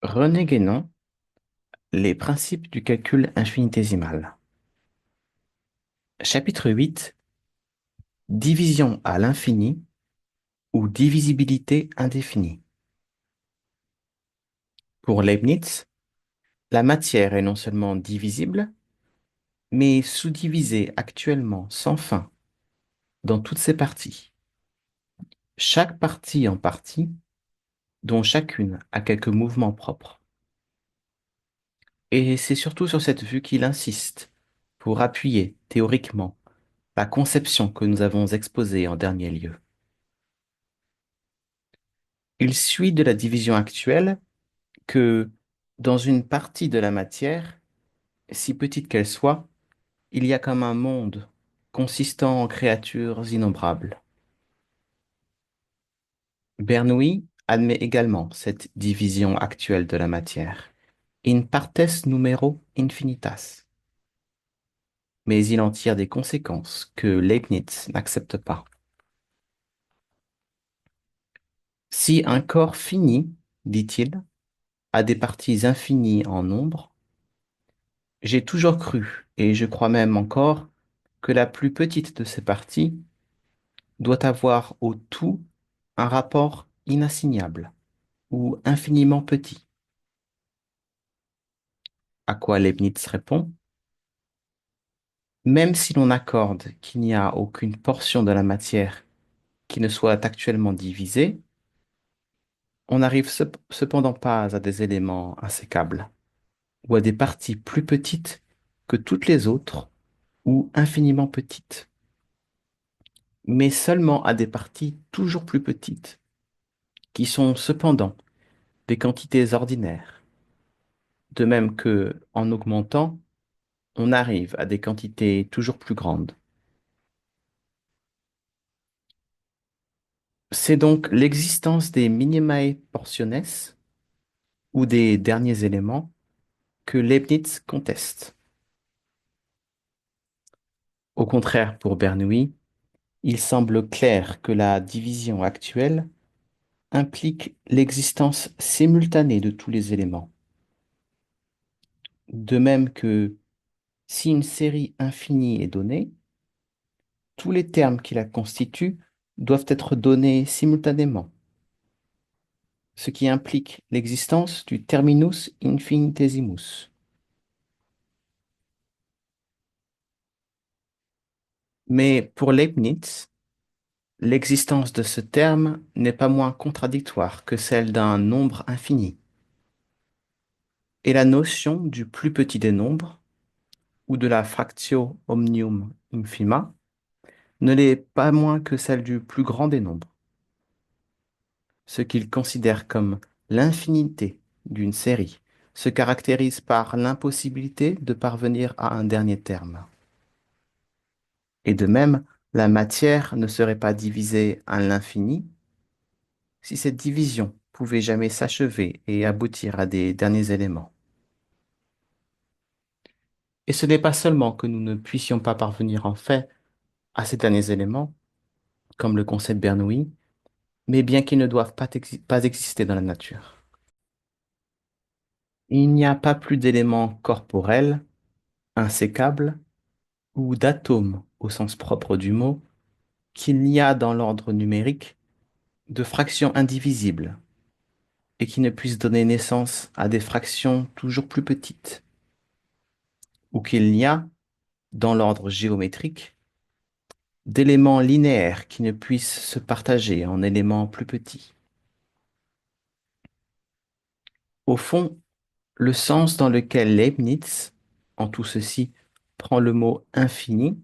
René Guénon, les principes du calcul infinitésimal. Chapitre 8. Division à l'infini ou divisibilité indéfinie. Pour Leibniz, la matière est non seulement divisible, mais sous-divisée actuellement sans fin dans toutes ses parties. Chaque partie en partie, dont chacune a quelques mouvements propres. Et c'est surtout sur cette vue qu'il insiste pour appuyer théoriquement la conception que nous avons exposée en dernier lieu. Il suit de la division actuelle que dans une partie de la matière, si petite qu'elle soit, il y a comme un monde consistant en créatures innombrables. Bernoulli admet également cette division actuelle de la matière, in partes numero infinitas, mais il en tire des conséquences que Leibniz n'accepte pas. Si un corps fini, dit-il, a des parties infinies en nombre, j'ai toujours cru, et je crois même encore, que la plus petite de ces parties doit avoir au tout un rapport inassignable ou infiniment petit. À quoi Leibniz répond, même si l'on accorde qu'il n'y a aucune portion de la matière qui ne soit actuellement divisée, on n'arrive cependant pas à des éléments insécables ou à des parties plus petites que toutes les autres ou infiniment petites, mais seulement à des parties toujours plus petites, qui sont cependant des quantités ordinaires, de même que, en augmentant, on arrive à des quantités toujours plus grandes. C'est donc l'existence des minimae portiones, ou des derniers éléments, que Leibniz conteste. Au contraire, pour Bernoulli, il semble clair que la division actuelle implique l'existence simultanée de tous les éléments. De même que si une série infinie est donnée, tous les termes qui la constituent doivent être donnés simultanément, ce qui implique l'existence du terminus infinitesimus. Mais pour Leibniz, l'existence de ce terme n'est pas moins contradictoire que celle d'un nombre infini, et la notion du plus petit des nombres, ou de la fractio omnium infima, ne l'est pas moins que celle du plus grand des nombres, ce qu'il considère comme l'infinité d'une série se caractérise par l'impossibilité de parvenir à un dernier terme. Et de même, la matière ne serait pas divisée à l'infini si cette division pouvait jamais s'achever et aboutir à des derniers éléments. Et ce n'est pas seulement que nous ne puissions pas parvenir en fait à ces derniers éléments, comme le concède Bernoulli, mais bien qu'ils ne doivent pas exister dans la nature. Il n'y a pas plus d'éléments corporels, insécables, ou d'atomes au sens propre du mot, qu'il n'y a dans l'ordre numérique de fractions indivisibles et qui ne puissent donner naissance à des fractions toujours plus petites, ou qu'il n'y a, dans l'ordre géométrique, d'éléments linéaires qui ne puissent se partager en éléments plus petits. Au fond, le sens dans lequel Leibniz, en tout ceci, prend le mot infini,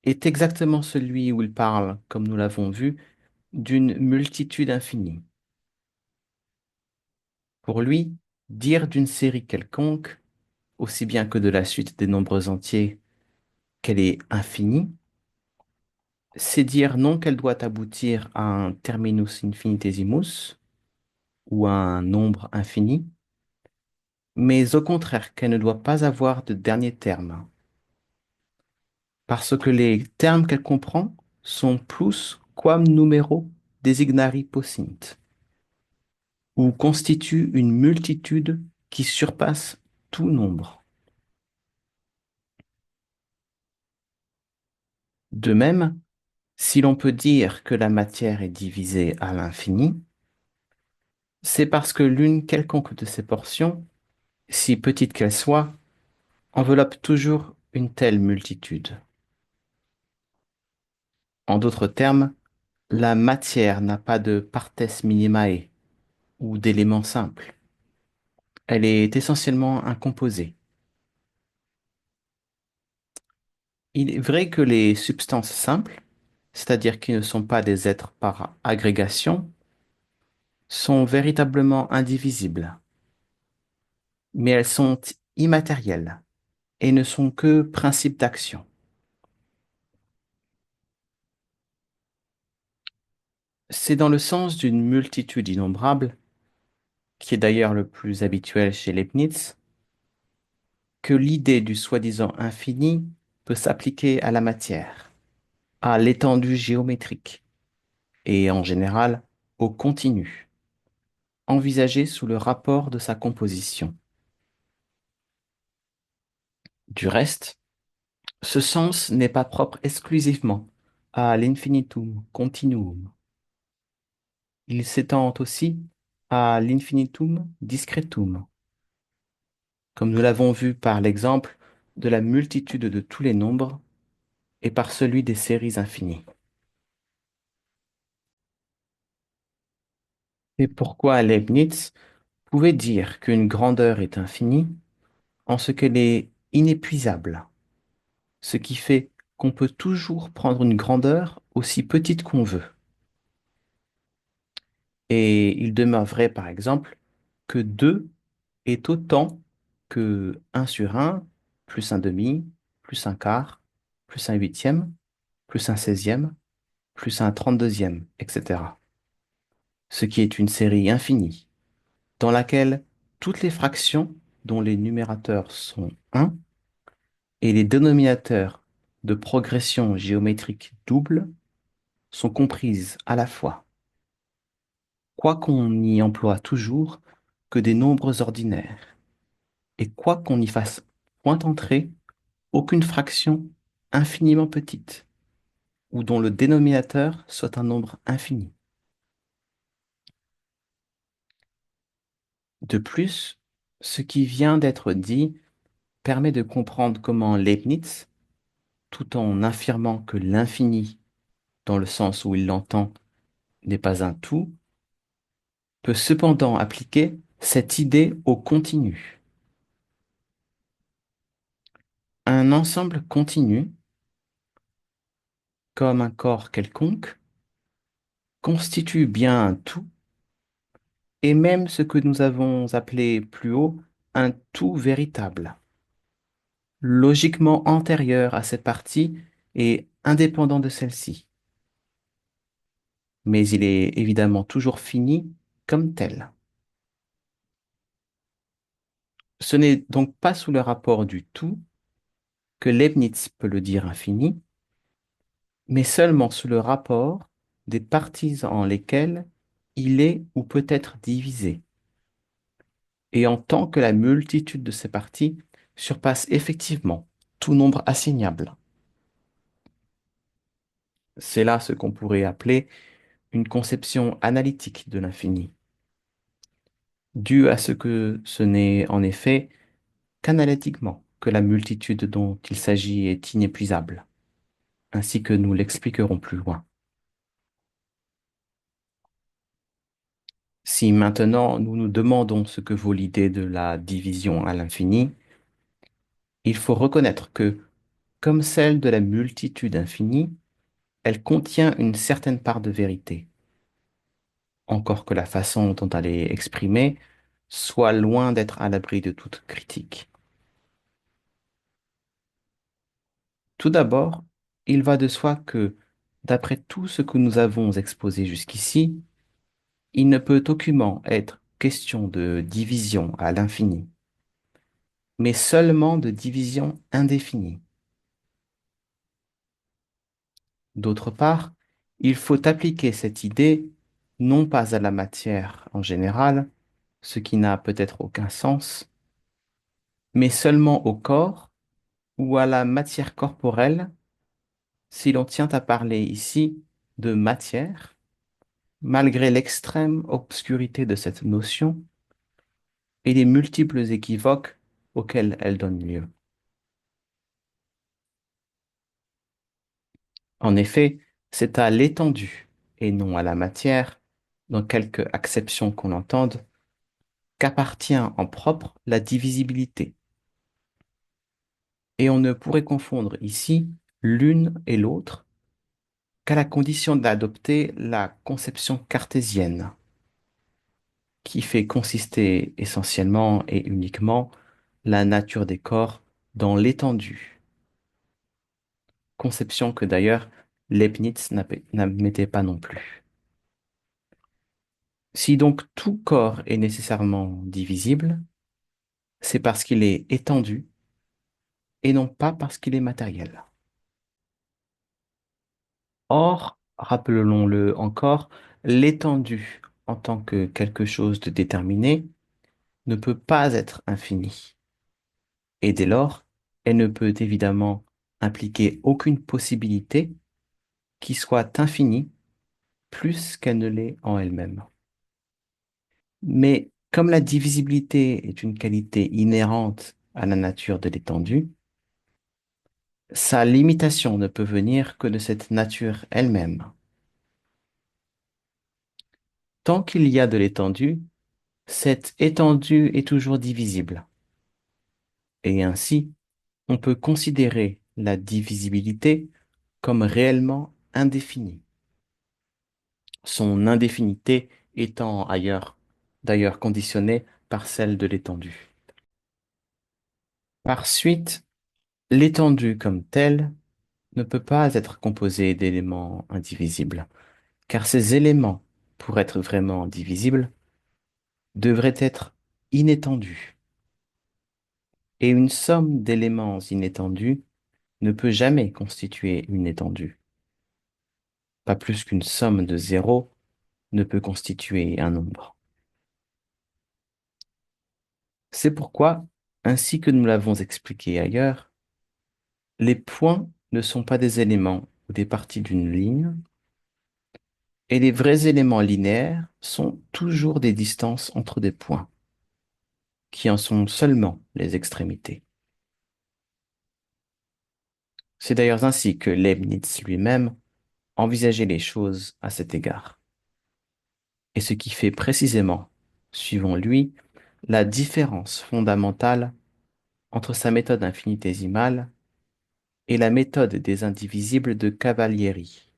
est exactement celui où il parle, comme nous l'avons vu, d'une multitude infinie. Pour lui, dire d'une série quelconque, aussi bien que de la suite des nombres entiers, qu'elle est infinie, c'est dire non qu'elle doit aboutir à un terminus infinitesimus, ou à un nombre infini, mais au contraire qu'elle ne doit pas avoir de dernier terme, parce que les termes qu'elle comprend sont plus quam numero designari possint, ou constitue une multitude qui surpasse tout nombre. De même, si l'on peut dire que la matière est divisée à l'infini, c'est parce que l'une quelconque de ses portions, si petite qu'elle soit, enveloppe toujours une telle multitude. En d'autres termes, la matière n'a pas de partes minimale ou d'éléments simples. Elle est essentiellement un composé. Il est vrai que les substances simples, c'est-à-dire qui ne sont pas des êtres par agrégation, sont véritablement indivisibles, mais elles sont immatérielles et ne sont que principes d'action. C'est dans le sens d'une multitude innombrable, qui est d'ailleurs le plus habituel chez Leibniz, que l'idée du soi-disant infini peut s'appliquer à la matière, à l'étendue géométrique et en général au continu, envisagé sous le rapport de sa composition. Du reste, ce sens n'est pas propre exclusivement à l'infinitum continuum. Il s'étend aussi à l'infinitum discretum, comme nous l'avons vu par l'exemple de la multitude de tous les nombres et par celui des séries infinies. Et pourquoi Leibniz pouvait dire qu'une grandeur est infinie en ce qu'elle est inépuisable, ce qui fait qu'on peut toujours prendre une grandeur aussi petite qu'on veut. Et il demeure vrai, par exemple, que 2 est autant que 1 sur 1, plus un demi, plus un quart, plus un huitième, plus un seizième, plus un trente-deuxième, etc. Ce qui est une série infinie, dans laquelle toutes les fractions dont les numérateurs sont 1 et les dénominateurs de progression géométrique double sont comprises à la fois, quoiqu'on y emploie toujours que des nombres ordinaires, et quoiqu'on n'y fasse point entrer aucune fraction infiniment petite, ou dont le dénominateur soit un nombre infini. De plus, ce qui vient d'être dit permet de comprendre comment Leibniz, tout en affirmant que l'infini, dans le sens où il l'entend, n'est pas un tout, peut cependant appliquer cette idée au continu. Un ensemble continu, comme un corps quelconque, constitue bien un tout, et même ce que nous avons appelé plus haut un tout véritable, logiquement antérieur à cette partie et indépendant de celle-ci. Mais il est évidemment toujours fini comme tel. Ce n'est donc pas sous le rapport du tout que Leibniz peut le dire infini, mais seulement sous le rapport des parties en lesquelles il est ou peut être divisé, et en tant que la multitude de ces parties surpasse effectivement tout nombre assignable. C'est là ce qu'on pourrait appeler une conception analytique de l'infini, due à ce que ce n'est en effet qu'analytiquement que la multitude dont il s'agit est inépuisable, ainsi que nous l'expliquerons plus loin. Si maintenant nous nous demandons ce que vaut l'idée de la division à l'infini, il faut reconnaître que, comme celle de la multitude infinie, elle contient une certaine part de vérité, encore que la façon dont elle est exprimée soit loin d'être à l'abri de toute critique. Tout d'abord, il va de soi que, d'après tout ce que nous avons exposé jusqu'ici, il ne peut aucunement être question de division à l'infini, mais seulement de division indéfinie. D'autre part, il faut appliquer cette idée non pas à la matière en général, ce qui n'a peut-être aucun sens, mais seulement au corps ou à la matière corporelle si l'on tient à parler ici de matière, malgré l'extrême obscurité de cette notion et les multiples équivoques auxquels elle donne lieu. En effet, c'est à l'étendue et non à la matière, dans quelque acception qu'on entende, qu'appartient en propre la divisibilité. Et on ne pourrait confondre ici l'une et l'autre qu'à la condition d'adopter la conception cartésienne, qui fait consister essentiellement et uniquement la nature des corps dans l'étendue, conception que d'ailleurs Leibniz n'admettait pas non plus. Si donc tout corps est nécessairement divisible, c'est parce qu'il est étendu et non pas parce qu'il est matériel. Or, rappelons-le encore, l'étendue en tant que quelque chose de déterminé ne peut pas être infinie. Et dès lors, elle ne peut évidemment impliquer aucune possibilité qui soit infinie plus qu'elle ne l'est en elle-même. Mais comme la divisibilité est une qualité inhérente à la nature de l'étendue, sa limitation ne peut venir que de cette nature elle-même. Tant qu'il y a de l'étendue, cette étendue est toujours divisible. Et ainsi, on peut considérer la divisibilité comme réellement indéfinie, son indéfinité étant d'ailleurs conditionnée par celle de l'étendue. Par suite, l'étendue comme telle ne peut pas être composée d'éléments indivisibles, car ces éléments, pour être vraiment divisibles, devraient être inétendus. Et une somme d'éléments inétendus ne peut jamais constituer une étendue. Pas plus qu'une somme de zéros ne peut constituer un nombre. C'est pourquoi, ainsi que nous l'avons expliqué ailleurs, les points ne sont pas des éléments ou des parties d'une ligne, et les vrais éléments linéaires sont toujours des distances entre des points, qui en sont seulement les extrémités. C'est d'ailleurs ainsi que Leibniz lui-même envisageait les choses à cet égard. Et ce qui fait précisément, suivant lui, la différence fondamentale entre sa méthode infinitésimale et la méthode des indivisibles de Cavalieri,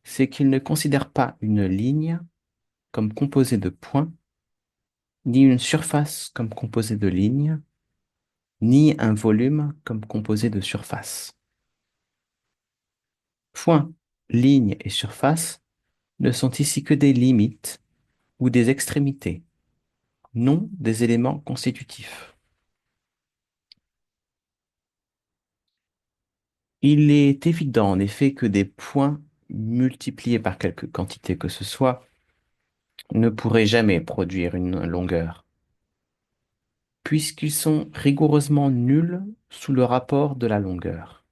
c'est qu'il ne considère pas une ligne comme composée de points, ni une surface comme composée de lignes, ni un volume comme composé de surface. Points, lignes et surface ne sont ici que des limites ou des extrémités, non des éléments constitutifs. Il est évident en effet que des points multipliés par quelque quantité que ce soit ne pourraient jamais produire une longueur, puisqu'ils sont rigoureusement nuls sous le rapport de la longueur.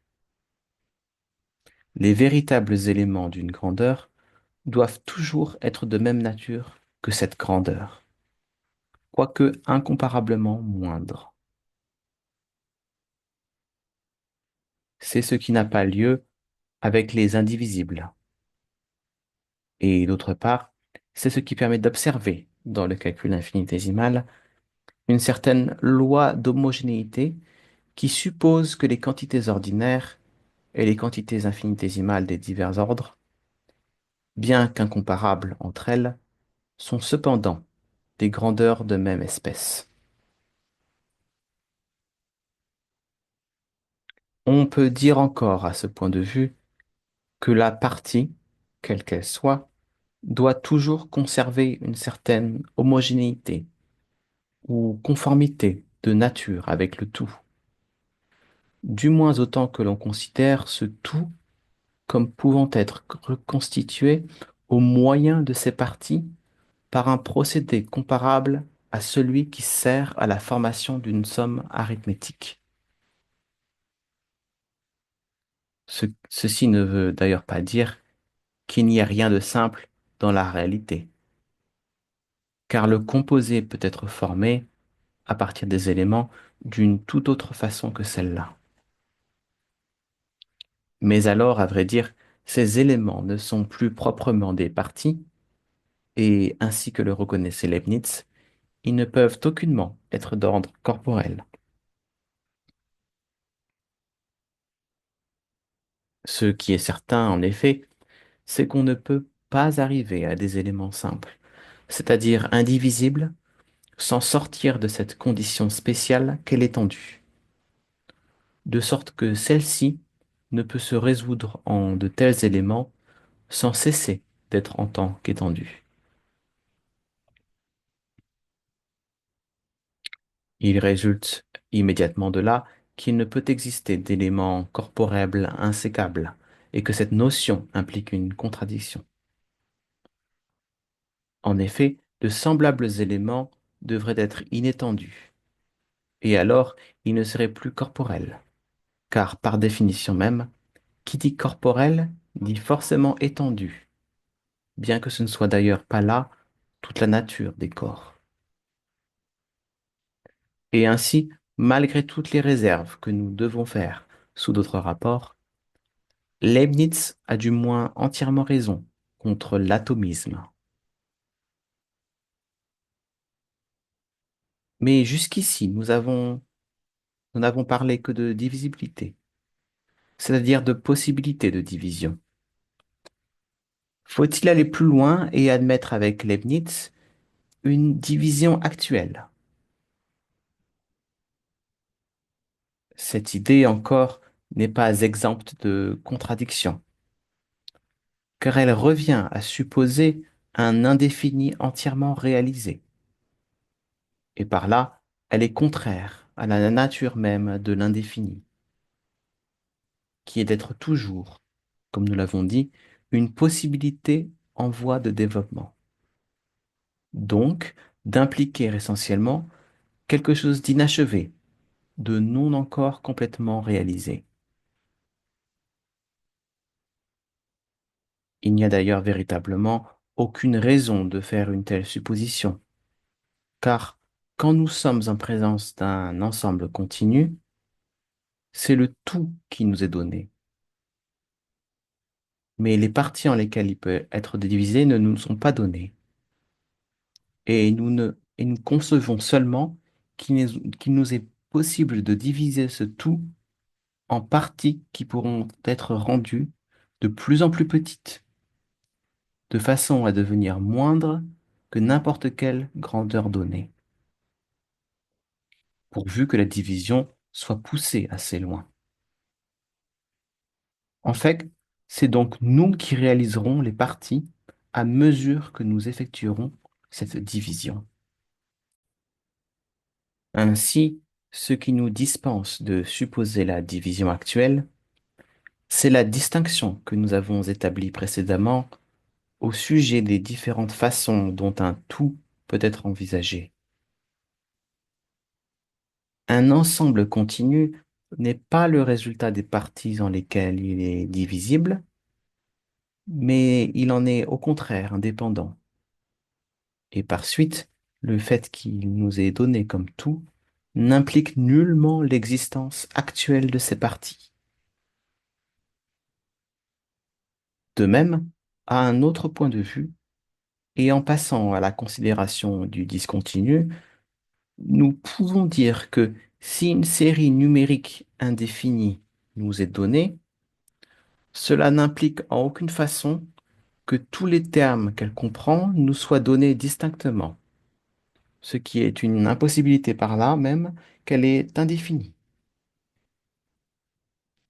Les véritables éléments d'une grandeur doivent toujours être de même nature que cette grandeur, quoique incomparablement moindre. C'est ce qui n'a pas lieu avec les indivisibles. Et d'autre part, c'est ce qui permet d'observer, dans le calcul infinitésimal, une certaine loi d'homogénéité qui suppose que les quantités ordinaires et les quantités infinitésimales des divers ordres, bien qu'incomparables entre elles, sont cependant des grandeurs de même espèce. On peut dire encore à ce point de vue que la partie, quelle qu'elle soit, doit toujours conserver une certaine homogénéité ou conformité de nature avec le tout, du moins autant que l'on considère ce tout comme pouvant être reconstitué au moyen de ces parties par un procédé comparable à celui qui sert à la formation d'une somme arithmétique. Ceci ne veut d'ailleurs pas dire qu'il n'y a rien de simple dans la réalité, car le composé peut être formé à partir des éléments d'une toute autre façon que celle-là. Mais alors, à vrai dire, ces éléments ne sont plus proprement des parties, et ainsi que le reconnaissait Leibniz, ils ne peuvent aucunement être d'ordre corporel. Ce qui est certain, en effet, c'est qu'on ne peut pas arriver à des éléments simples, c'est-à-dire indivisibles, sans sortir de cette condition spéciale qu'est l'étendue, de sorte que celle-ci ne peut se résoudre en de tels éléments sans cesser d'être en tant qu'étendue. Il résulte immédiatement de là qu'il ne peut exister d'éléments corporels insécables, et que cette notion implique une contradiction. En effet, de semblables éléments devraient être inétendus, et alors ils ne seraient plus corporels, car par définition même, qui dit corporel dit forcément étendu, bien que ce ne soit d'ailleurs pas là toute la nature des corps. Et ainsi, malgré toutes les réserves que nous devons faire sous d'autres rapports, Leibniz a du moins entièrement raison contre l'atomisme. Mais jusqu'ici, nous n'avons parlé que de divisibilité, c'est-à-dire de possibilité de division. Faut-il aller plus loin et admettre avec Leibniz une division actuelle? Cette idée encore n'est pas exempte de contradiction, car elle revient à supposer un indéfini entièrement réalisé, et par là, elle est contraire à la nature même de l'indéfini, qui est d'être toujours, comme nous l'avons dit, une possibilité en voie de développement. Donc, d'impliquer essentiellement quelque chose d'inachevé, de non encore complètement réalisé. Il n'y a d'ailleurs véritablement aucune raison de faire une telle supposition, car quand nous sommes en présence d'un ensemble continu, c'est le tout qui nous est donné, mais les parties en lesquelles il peut être divisé ne nous sont pas données, et nous concevons seulement qu'il nous est possible de diviser ce tout en parties qui pourront être rendues de plus en plus petites, de façon à devenir moindres que n'importe quelle grandeur donnée, pourvu que la division soit poussée assez loin. En fait, c'est donc nous qui réaliserons les parties à mesure que nous effectuerons cette division. Ainsi, ce qui nous dispense de supposer la division actuelle, c'est la distinction que nous avons établie précédemment au sujet des différentes façons dont un tout peut être envisagé. Un ensemble continu n'est pas le résultat des parties en lesquelles il est divisible, mais il en est au contraire indépendant. Et par suite, le fait qu'il nous est donné comme tout n'implique nullement l'existence actuelle de ces parties. De même, à un autre point de vue, et en passant à la considération du discontinu, nous pouvons dire que si une série numérique indéfinie nous est donnée, cela n'implique en aucune façon que tous les termes qu'elle comprend nous soient donnés distinctement, ce qui est une impossibilité par là même qu'elle est indéfinie.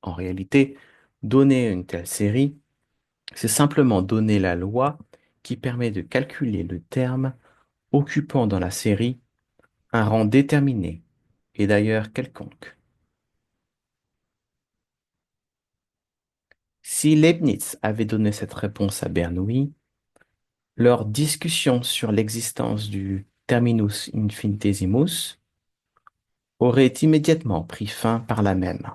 En réalité, donner une telle série, c'est simplement donner la loi qui permet de calculer le terme occupant dans la série un rang déterminé, et d'ailleurs quelconque. Si Leibniz avait donné cette réponse à Bernoulli, Leur discussion sur l'existence du terminus infinitesimus aurait immédiatement pris fin par là même.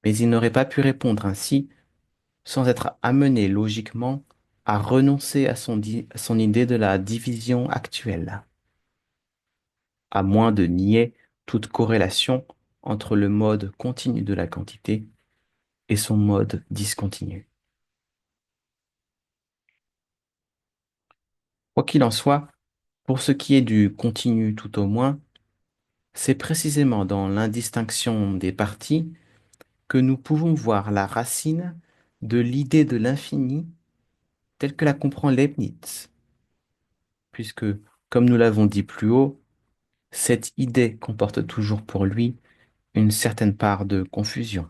Mais il n'aurait pas pu répondre ainsi sans être amené logiquement à renoncer à à son idée de la division actuelle, à moins de nier toute corrélation entre le mode continu de la quantité et son mode discontinu. Quoi qu'il en soit, pour ce qui est du continu tout au moins, c'est précisément dans l'indistinction des parties que nous pouvons voir la racine de l'idée de l'infini telle que la comprend Leibniz, puisque, comme nous l'avons dit plus haut, cette idée comporte toujours pour lui une certaine part de confusion.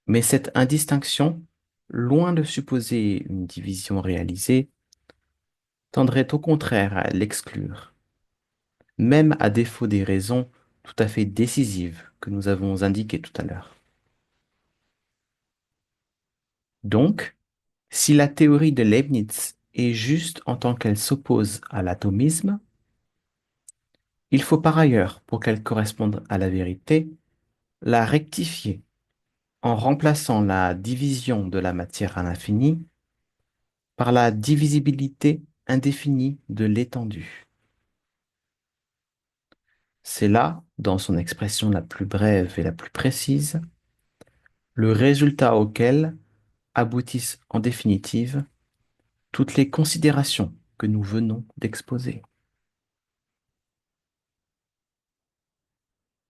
Mais cette indistinction, loin de supposer une division réalisée, tendrait au contraire à l'exclure, même à défaut des raisons tout à fait décisives que nous avons indiquées tout à l'heure. Donc, si la théorie de Leibniz est juste en tant qu'elle s'oppose à l'atomisme, il faut par ailleurs, pour qu'elle corresponde à la vérité, la rectifier en remplaçant la division de la matière à l'infini par la divisibilité indéfinie de l'étendue. C'est là, dans son expression la plus brève et la plus précise, le résultat auquel aboutissent en définitive toutes les considérations que nous venons d'exposer.